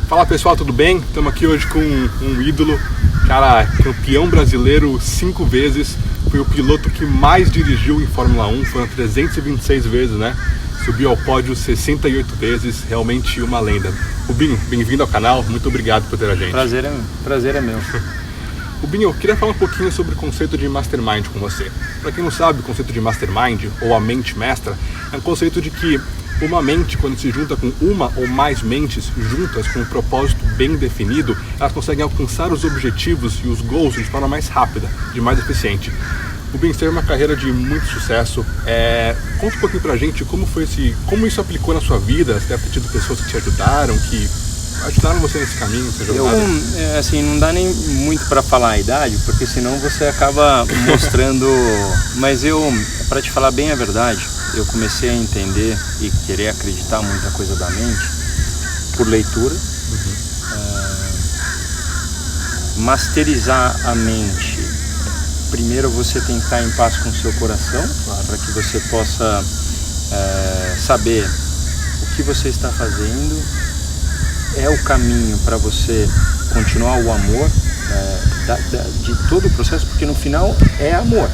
Fala pessoal, tudo bem? Estamos aqui hoje com um ídolo, cara, campeão brasileiro 5 vezes, foi o piloto que mais dirigiu em Fórmula 1, foram 326 vezes, né? Subiu ao pódio 68 vezes, realmente uma lenda. Rubinho, bem-vindo ao canal, muito obrigado por ter a gente. Prazer é meu. Rubinho, eu queria falar um pouquinho sobre o conceito de Mastermind com você. Para quem não sabe, o conceito de Mastermind, ou a mente mestra, é um conceito de que uma mente, quando se junta com uma ou mais mentes juntas com um propósito bem definido, elas conseguem alcançar os objetivos e os goals de forma mais rápida, de mais eficiente. Rubinho, você teve uma carreira de muito sucesso. Conta um pouquinho pra gente como isso aplicou na sua vida. Você deve ter tido pessoas que te ajudaram, que ajudaram você nesse caminho, nessa jornada. Assim, não dá nem muito para falar a idade, porque senão você acaba mostrando. Mas para te falar bem a verdade, eu comecei a entender e querer acreditar muita coisa da mente por leitura. Masterizar a mente. Primeiro você tem que estar em paz com o seu coração, para que você possa saber o que você está fazendo, é o caminho para você continuar o amor de todo o processo, porque no final é amor.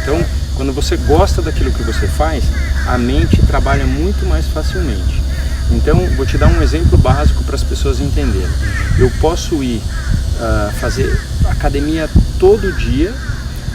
Então, quando você gosta daquilo que você faz, a mente trabalha muito mais facilmente. Então, vou te dar um exemplo básico para as pessoas entenderem. Eu posso ir fazer academia todo dia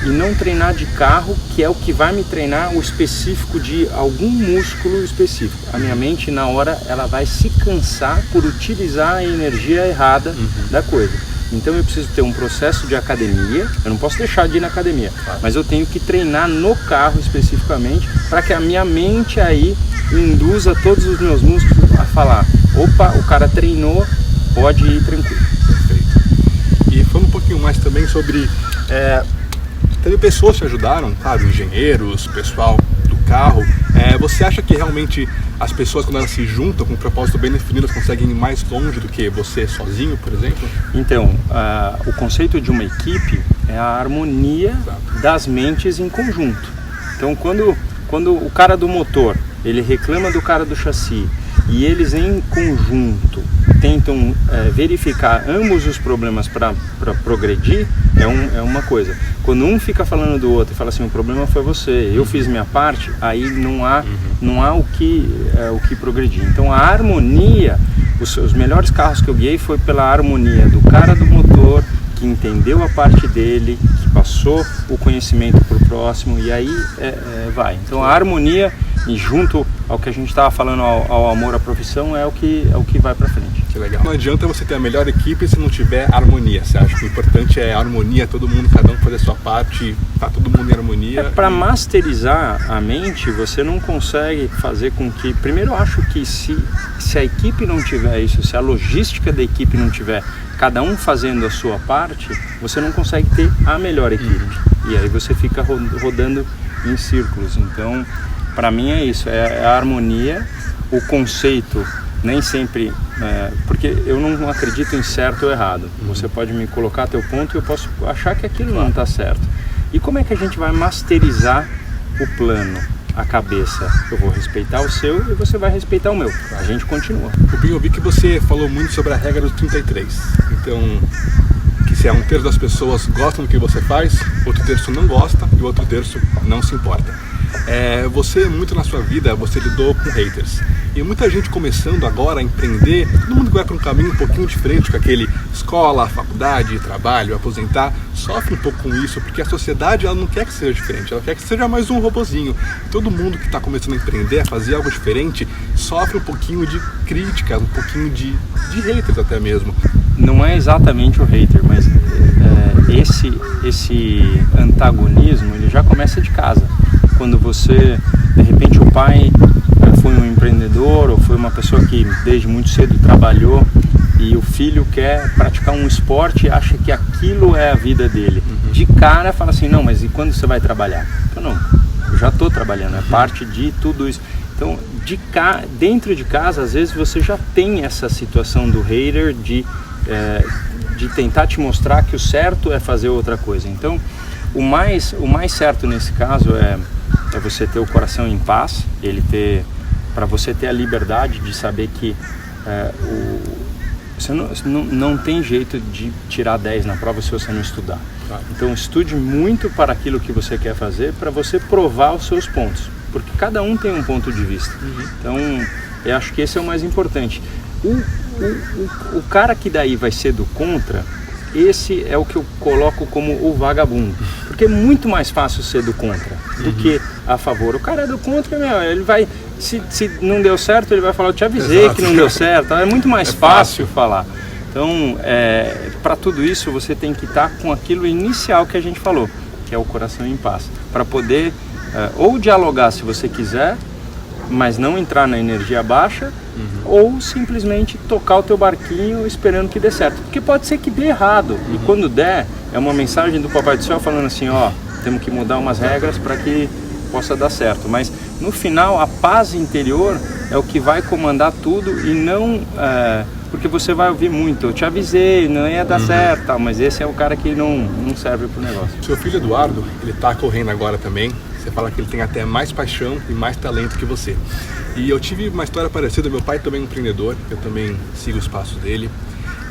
e não treinar de carro, que é o que vai me treinar o específico de algum músculo específico. A minha mente, na hora, ela vai se cansar por utilizar a energia errada da coisa. Então eu preciso ter um processo de academia, eu não posso deixar de ir na academia, mas eu tenho que treinar no carro especificamente, para que a minha mente aí induza todos os meus músculos a falar: opa, o cara treinou, pode ir tranquilo. Perfeito. E falando um pouquinho mais também sobre... Teve pessoas que te ajudaram, claro, engenheiros, pessoal do carro. Você acha que realmente as pessoas, quando elas se juntam com um propósito bem definido, elas conseguem ir mais longe do que você sozinho, por exemplo? Então, o conceito de uma equipe é a harmonia das mentes em conjunto. Então, quando o cara do motor, ele reclama do cara do chassi, e eles em conjunto tentam verificar ambos os problemas para progredir, é uma coisa. Quando um fica falando do outro e fala assim: o problema foi você, eu fiz minha parte, aí não há o que progredir. Então a harmonia, os melhores carros que eu guiei foi pela harmonia do cara do motor, que entendeu a parte dele, que passou o conhecimento para o próximo, e aí vai. Então a harmonia, e junto ao que a gente estava falando, ao amor à profissão, é o que vai para frente. Que legal. Não adianta você ter a melhor equipe se não tiver harmonia. Você acha que o importante é a harmonia, todo mundo, cada um fazer a sua parte, tá todo mundo em harmonia? Para masterizar a mente, você não consegue fazer com que... Primeiro, eu acho que se a equipe não tiver isso, se a logística da equipe não tiver cada um fazendo a sua parte, você não consegue ter a melhor equipe. E aí você fica rodando em círculos. Então, para mim é isso, é a harmonia, o conceito. Nem sempre, porque eu não acredito em certo ou errado. Você pode me colocar teu ponto e eu posso achar que aquilo não está certo. E como é que a gente vai masterizar o plano, a cabeça? Eu vou respeitar o seu e você vai respeitar o meu. A gente continua. Rubinho, eu vi que você falou muito sobre a regra dos 33. Então, que se um terço das pessoas gostam do que você faz, outro terço não gosta e o outro terço não se importa. Você, muito na sua vida, você lidou com haters. E muita gente começando agora a empreender, todo mundo que vai para um caminho um pouquinho diferente, com aquele escola, faculdade, trabalho, aposentar, sofre um pouco com isso, porque a sociedade ela não quer que seja diferente, ela quer que seja mais um robozinho. Todo mundo que está começando a empreender, a fazer algo diferente, sofre um pouquinho de críticas, um pouquinho de haters até mesmo. Não é exatamente o hater, mas esse antagonismo ele já começa de casa. Quando você, de repente, o pai foi um empreendedor ou foi uma pessoa que desde muito cedo trabalhou e o filho quer praticar um esporte e acha que aquilo é a vida dele. De cara fala assim: não, mas e quando você vai trabalhar? Eu não, eu já estou trabalhando, é parte de tudo isso. Então, dentro de casa, às vezes você já tem essa situação do hater de tentar te mostrar que o certo é fazer outra coisa. Então, o mais certo nesse caso é você ter o coração em paz, para você ter a liberdade de saber que não tem jeito de tirar 10 na prova se você não estudar. Claro. Então estude muito para aquilo que você quer fazer, para você provar os seus pontos, porque cada um tem um ponto de vista. Então eu acho que esse é o mais importante. O cara que daí vai ser do contra, esse é o que eu coloco como o vagabundo, porque é muito mais fácil ser do contra do que a favor. O cara é do contra, ele vai, se não deu certo, ele vai falar, eu te avisei que não deu certo. É muito mais fácil falar. Então, para tudo isso, você tem que estar com aquilo inicial que a gente falou, que é o coração em paz, para poder ou dialogar se você quiser, mas não entrar na energia baixa, ou simplesmente tocar o teu barquinho esperando que dê certo, porque pode ser que dê errado, e quando der, é uma mensagem do Papai do Céu falando assim, temos que mudar umas regras para que possa dar certo, mas no final a paz interior é o que vai comandar tudo, e não porque você vai ouvir muito, eu te avisei, não ia dar certo, mas esse é o cara que não serve pro negócio. Seu filho Eduardo, ele tá correndo agora também. Você fala que ele tem até mais paixão e mais talento que você. E eu tive uma história parecida, meu pai também é um empreendedor, eu também sigo os passos dele.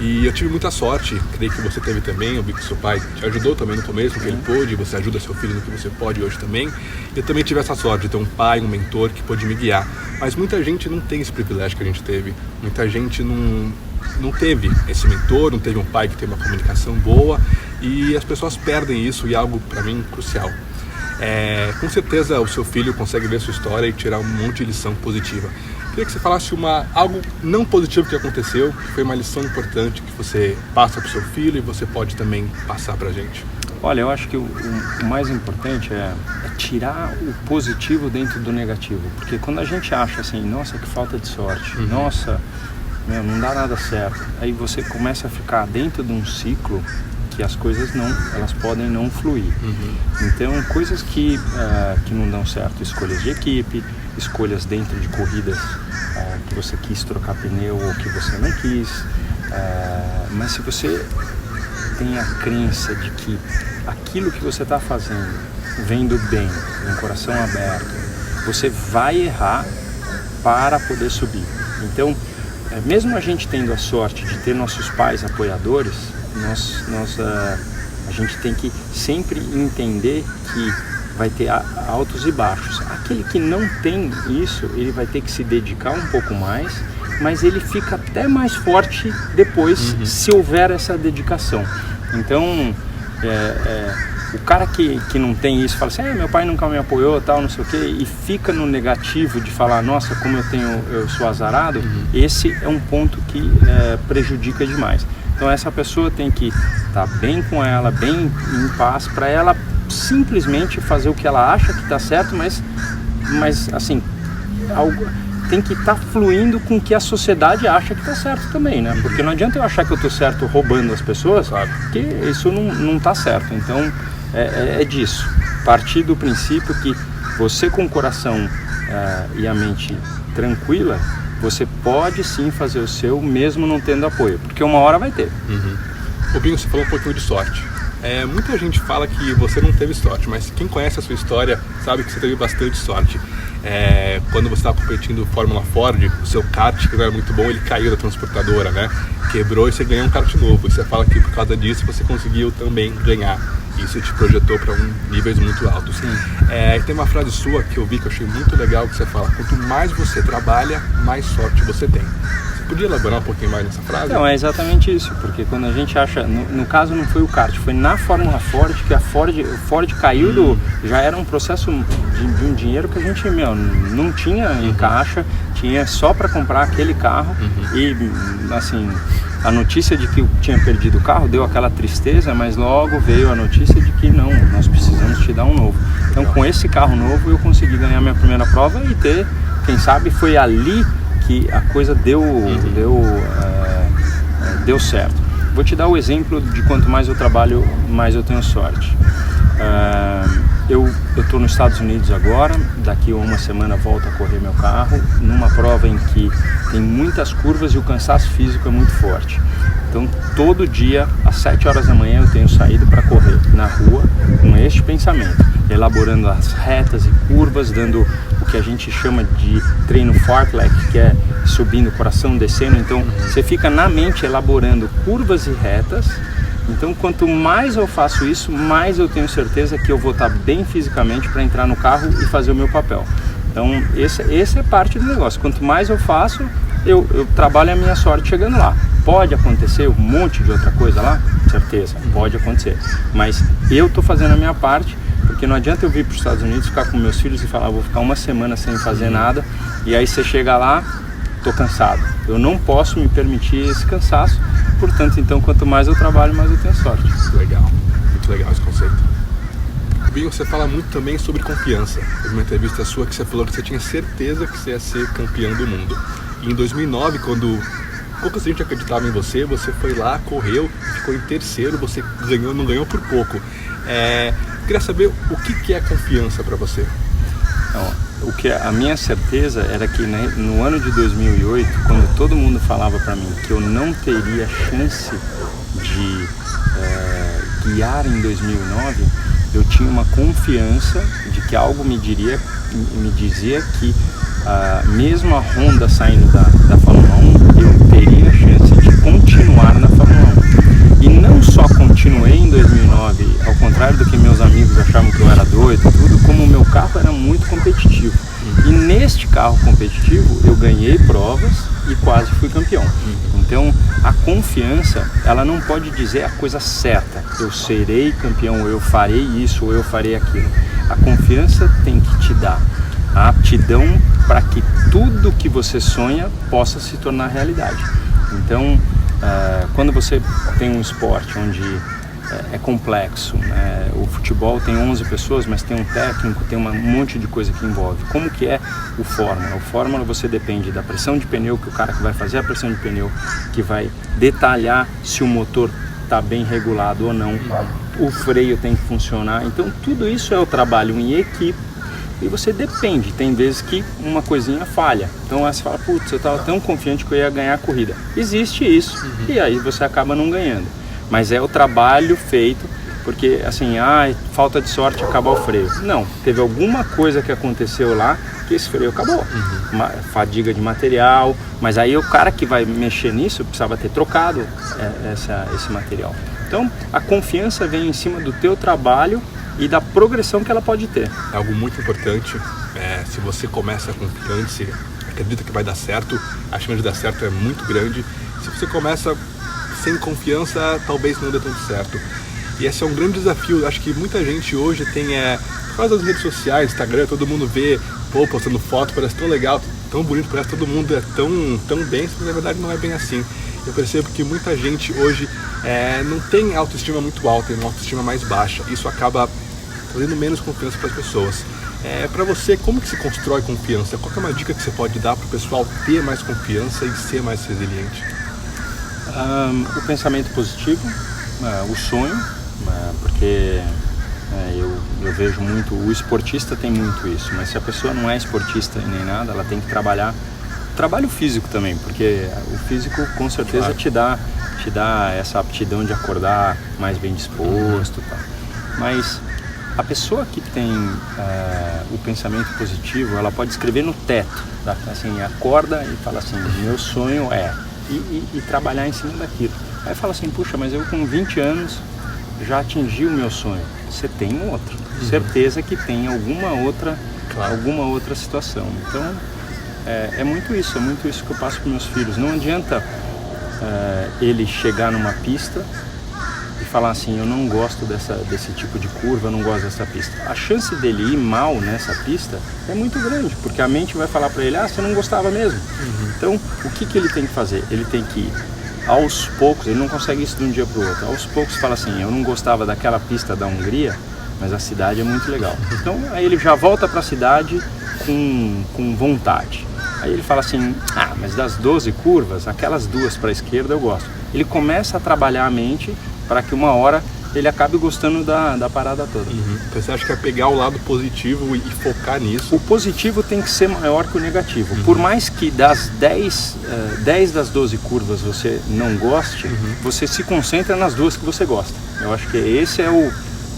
E eu tive muita sorte, creio que você teve também, eu vi que seu pai te ajudou também no começo, no que ele pôde, você ajuda seu filho no que você pode hoje também. Eu também tive essa sorte de ter um pai, um mentor que pôde me guiar. Mas muita gente não tem esse privilégio que a gente teve, muita gente não teve esse mentor, não teve um pai que tem uma comunicação boa, e as pessoas perdem isso, e é algo para mim crucial. Com certeza o seu filho consegue ver sua história e tirar um monte de lição positiva. Queria que você falasse algo não positivo que aconteceu, que foi uma lição importante que você passa para o seu filho e você pode também passar para a gente. Olha, eu acho que o mais importante é tirar o positivo dentro do negativo, porque quando a gente acha assim, nossa, que falta de sorte, nossa, não dá nada certo, aí você começa a ficar dentro de um ciclo que as coisas elas podem não fluir. Então, coisas que não dão certo, escolhas de equipe, escolhas dentro de corridas que você quis trocar pneu ou que você não quis, mas se você tem a crença de que aquilo que você está fazendo vem do bem, com o coração aberto, você vai errar para poder subir. Então, mesmo a gente tendo a sorte de ter nossos pais apoiadores, a gente tem que sempre entender que vai ter altos e baixos. Aquele que não tem isso, ele vai ter que se dedicar um pouco mais, mas ele fica até mais forte depois, se houver essa dedicação. Então, o cara que não tem isso, fala assim, meu pai nunca me apoiou, tal, não sei o quê, e fica no negativo de falar, nossa, como eu sou azarado, esse é um ponto que prejudica demais. Então essa pessoa tem que estar bem com ela, bem em paz, para ela simplesmente fazer o que ela acha que está certo, mas assim, tem que estar fluindo com o que a sociedade acha que está certo também, né? Porque não adianta eu achar que eu estou certo roubando as pessoas, porque isso não está certo. Então é disso, partir do princípio que você com o coração e a mente tranquila, você pode sim fazer o seu, mesmo não tendo apoio, porque uma hora vai ter. Binho, você falou um pouquinho de sorte. Muita gente fala que você não teve sorte, mas quem conhece a sua história sabe que você teve bastante sorte. Quando você estava competindo Fórmula Ford, o seu kart, que não era muito bom, ele caiu da transportadora, né? Quebrou e você ganhou um kart novo. E você fala que por causa disso você conseguiu também ganhar. Isso te projetou para níveis muito altos. Tem uma frase sua que eu vi que eu achei muito legal, que você fala, quanto mais você trabalha, mais sorte você tem. Você podia elaborar um pouquinho mais nessa frase? Não, é exatamente isso, porque quando a gente acha, no caso não foi o kart, foi na Fórmula Ford que o Ford caiu já era um processo de um dinheiro que a gente não tinha em caixa, tinha só para comprar aquele carro e assim, a notícia de que eu tinha perdido o carro deu aquela tristeza, mas logo veio a notícia de que não, nós precisamos te dar um novo. Então com esse carro novo eu consegui ganhar minha primeira prova e quem sabe foi ali que a coisa deu certo. Vou te dar o exemplo de quanto mais eu trabalho, mais eu tenho sorte. Eu estou nos Estados Unidos agora, daqui a uma semana volto a correr meu carro, numa prova em que tem muitas curvas e o cansaço físico é muito forte. Então todo dia às 7 horas da manhã eu tenho saído para correr na rua com este pensamento, elaborando as retas e curvas, dando o que a gente chama de treino fartlek, que é subindo o coração, descendo. Então você fica na mente elaborando curvas e retas. Então quanto mais eu faço isso, mais eu tenho certeza que eu vou estar bem fisicamente para entrar no carro e fazer o meu papel. Então esse é parte do negócio. Quanto mais eu faço, eu trabalho a minha sorte chegando lá. Pode acontecer um monte de outra coisa lá? Certeza, pode acontecer. Mas eu estou fazendo a minha parte, porque não adianta eu vir para os Estados Unidos, ficar com meus filhos e falar, vou ficar uma semana sem fazer nada, e aí você chega lá, estou cansado. Eu não posso me permitir esse cansaço, portanto, então, quanto mais eu trabalho, mais eu tenho sorte. Legal, muito legal esse conceito. Binho, você fala muito também sobre confiança. Teve uma entrevista sua que você falou que você tinha certeza que você ia ser campeão do mundo. E em 2009, quando pouca gente acreditava em você, você foi lá, correu, ficou em terceiro, você ganhou, não ganhou por pouco. Eu queria saber o que é confiança para você. A minha certeza era que, né, no ano de 2008, quando todo mundo falava para mim que eu não teria chance de guiar em 2009, eu tinha uma confiança de que algo me dizia que mesmo a Honda saindo da Fórmula 1, eu teria a chance de continuar na Fórmula 1. E não só continuei em 2009, ao contrário do que meus amigos achavam que eu era doido, tudo, como o meu carro era muito competitivo. E neste carro competitivo eu ganhei provas e quase fui campeão. Então a confiança, ela não pode dizer a coisa certa, eu serei campeão, ou eu farei isso, ou eu farei aquilo. A confiança tem que te dar a aptidão para que tudo que você sonha possa se tornar realidade. Então, quando você tem um esporte onde é complexo, né? O futebol tem 11 pessoas, mas tem um técnico, tem um monte de coisa que envolve. Como que é o Fórmula? O Fórmula você depende da pressão de pneu, que o cara que vai fazer a pressão de pneu, que vai detalhar se o motor está bem regulado ou não, o freio tem que funcionar. Então tudo isso é o trabalho em equipe. E você depende, tem vezes que uma coisinha falha. Então aí você fala, putz, eu estava tão confiante que eu ia ganhar a corrida. Existe isso, e aí você acaba não ganhando. Mas é o trabalho feito, porque assim, falta de sorte, acabar o freio. Não, teve alguma coisa que aconteceu lá que esse freio acabou. Fadiga de material, mas aí o cara que vai mexer nisso precisava ter trocado esse material. Então a confiança vem em cima do teu trabalho e da progressão que ela pode ter. É algo muito importante. Se você começa confiante, se acredita que vai dar certo, a chance de dar certo é muito grande. Se você começa sem confiança, talvez não dê tanto certo. E esse é um grande desafio. Acho que muita gente hoje tem, por causa das redes sociais, Instagram, todo mundo vê, postando foto, parece tão legal, tão bonito, parece que todo mundo é tão bem, mas na verdade não é bem assim. Eu percebo que muita gente hoje não tem autoestima muito alta, tem uma autoestima mais baixa. Isso acaba trazendo menos confiança para as pessoas. Para você, como que se constrói confiança? Qual que é uma dica que você pode dar para o pessoal ter mais confiança e ser mais resiliente? O pensamento positivo, o sonho, porque eu vejo muito, o esportista tem muito isso, mas se a pessoa não é esportista nem nada, ela tem que trabalhar trabalho físico também, porque o físico com certeza te dá essa aptidão de acordar mais bem disposto, tá? Mas a pessoa que tem o pensamento positivo, ela pode escrever no teto, tá? Assim, acorda e fala assim, meu sonho é, e trabalhar em cima daquilo. Aí fala assim, puxa, mas eu com 20 anos já atingi o meu sonho. Você tem outro, certeza que tem alguma outra situação. Então é muito isso que eu passo para meus filhos. Não adianta ele chegar numa pista e falar assim, eu não gosto desse tipo de curva, eu não gosto dessa pista. A chance dele ir mal nessa pista é muito grande, porque a mente vai falar para ele, você não gostava mesmo. Então, o que ele tem que fazer? Ele tem que ir aos poucos, ele não consegue isso de um dia para o outro, aos poucos fala assim, eu não gostava daquela pista da Hungria, mas a cidade é muito legal. Então, aí ele já volta para a cidade com vontade. Aí ele fala assim, mas das 12 curvas, aquelas duas para a esquerda eu gosto. Ele começa a trabalhar a mente para que uma hora ele acabe gostando da parada toda. Então você acha que é pegar o lado positivo e focar nisso? O positivo tem que ser maior que o negativo. Por mais que das 10 das 12 curvas você não goste, você se concentra nas 2 que você gosta. Eu acho que esse é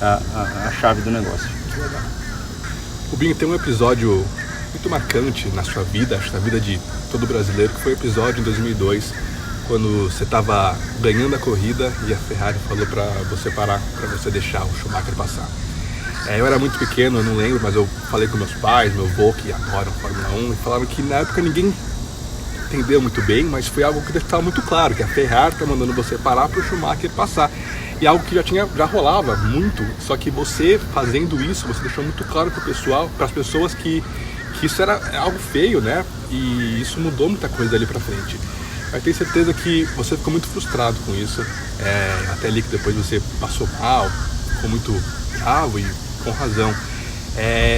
a chave do negócio. Que legal. Rubinho, tem um episódio muito marcante na sua vida, acho que na vida de todo brasileiro, que foi o episódio em 2002, quando você estava ganhando a corrida e a Ferrari falou para você parar, para você deixar o Schumacher passar. Eu era muito pequeno, eu não lembro, mas eu falei com meus pais, meu avô, que adoram Fórmula 1, e falaram que na época ninguém entendeu muito bem, mas foi algo que estava muito claro, que a Ferrari está mandando você parar para o Schumacher passar. E algo que já rolava muito, só que você fazendo isso, você deixou muito claro para o pessoal, para as pessoas que isso era algo feio, né? E isso mudou muita coisa dali para frente. Eu tenho certeza que você ficou muito frustrado com isso, até ali que depois você passou mal, ficou muito bravo e com razão.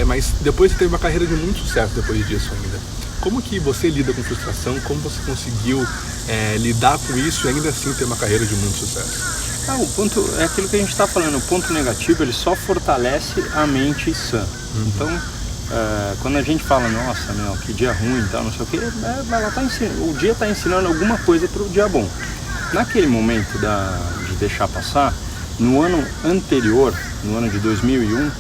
Mas depois você teve uma carreira de muito sucesso depois disso ainda. Como que você lida com frustração? Como você conseguiu lidar com isso e ainda assim ter uma carreira de muito sucesso? O ponto é aquilo que a gente está falando, o ponto negativo ele só fortalece a mente sã. Então, quando a gente fala, nossa, que dia ruim e tal, não sei o que, o dia está ensinando alguma coisa para o dia bom. Naquele momento de deixar passar, no ano anterior, no ano de 2001,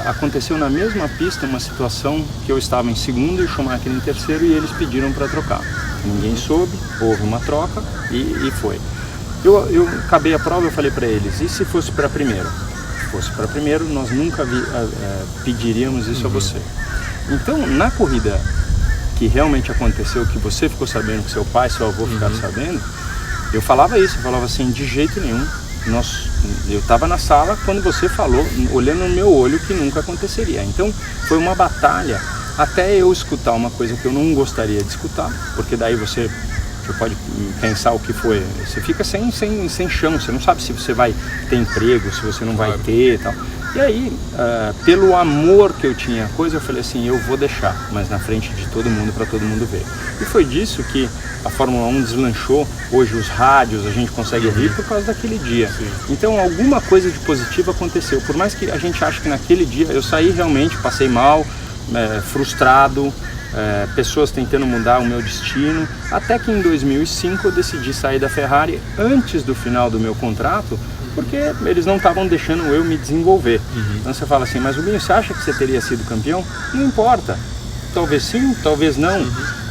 aconteceu na mesma pista uma situação que eu estava em segundo e o Schumacher em terceiro e eles pediram para trocar. Ninguém soube, houve uma troca e foi. Eu acabei a prova, eu falei para eles, e se fosse para primeiro? Se fosse para primeiro, nós nunca pediríamos isso a você. Então, na corrida que realmente aconteceu, que você ficou sabendo, que seu pai, seu avô ficaram sabendo, eu falava isso, eu falava assim, de jeito nenhum. Eu estava na sala quando você falou, olhando no meu olho, que nunca aconteceria. Então, foi uma batalha até eu escutar uma coisa que eu não gostaria de escutar, porque daí você pode pensar o que foi, você fica sem chão, você não sabe se você vai ter emprego, se você não vai ter e tal. E aí, pelo amor que eu tinha à coisa, eu falei assim, eu vou deixar, mas na frente de todo mundo, para todo mundo ver. E foi disso que a Fórmula 1 deslanchou, hoje os rádios a gente consegue ouvir por causa daquele dia. Sim. Então alguma coisa de positivo aconteceu, por mais que a gente ache que naquele dia eu saí realmente, passei mal, frustrado, pessoas tentando mudar o meu destino, até que em 2005 eu decidi sair da Ferrari antes do final do meu contrato, porque eles não estavam deixando eu me desenvolver. Então você fala assim, mas Rubinho, você acha que você teria sido campeão? Não importa, talvez sim, talvez não,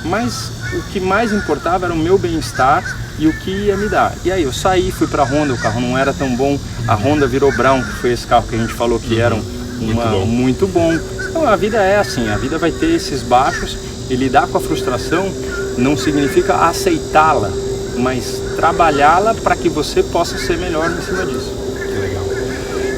mas o que mais importava era o meu bem-estar e o que ia me dar. E aí eu saí, fui para a Honda, o carro não era tão bom, a Honda virou Brown, que foi esse carro que a gente falou que era muito bom. Então a vida é assim, a vida vai ter esses baixos e lidar com a frustração não significa aceitá-la, mas trabalhá-la para que você possa ser melhor em cima disso. Que legal.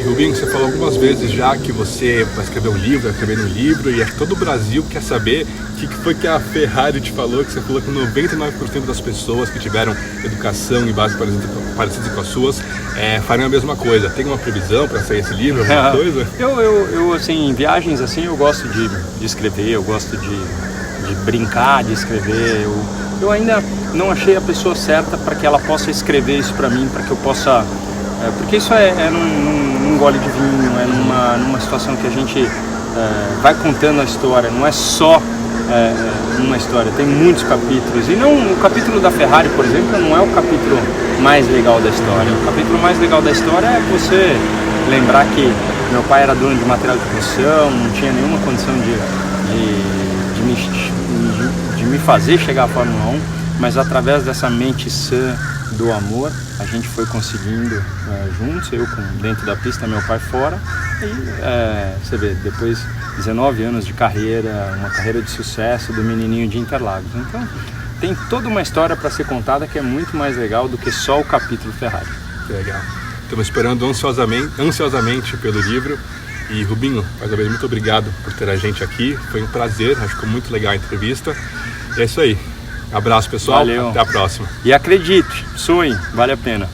E Rubinho, você falou algumas vezes já que você vai escrever um livro, vai escrever um livro, e todo o Brasil quer saber o que foi que a Ferrari te falou, que você falou que 99% das pessoas que tiveram educação e base parecidas com as suas fariam a mesma coisa. Tem uma previsão para sair esse livro, alguma coisa? Eu assim, em viagens assim, eu gosto de escrever, eu gosto de brincar, de escrever. Eu ainda não achei a pessoa certa para que ela possa escrever isso para mim, para que eu possa... porque isso é num gole de vinho, é numa situação que a gente vai contando a história, não é só uma história, tem muitos capítulos. E não, o capítulo da Ferrari, por exemplo, não é o capítulo mais legal da história. O capítulo mais legal da história é você lembrar que meu pai era dono de material de construção, não tinha nenhuma condição de me fazer chegar à Fórmula 1, mas através dessa mente sã do amor, a gente foi conseguindo juntos, eu dentro da pista, meu pai fora, e você vê, depois 19 anos de carreira, uma carreira de sucesso do menininho de Interlagos. Então, tem toda uma história para ser contada que é muito mais legal do que só o capítulo Ferrari. Que legal. Estamos esperando ansiosamente pelo livro. E Rubinho, mais uma vez, muito obrigado por ter a gente aqui. Foi um prazer, acho que ficou muito legal a entrevista. E é isso aí. Abraço, pessoal. Valeu. Até a próxima. E acredite, sonhe, vale a pena.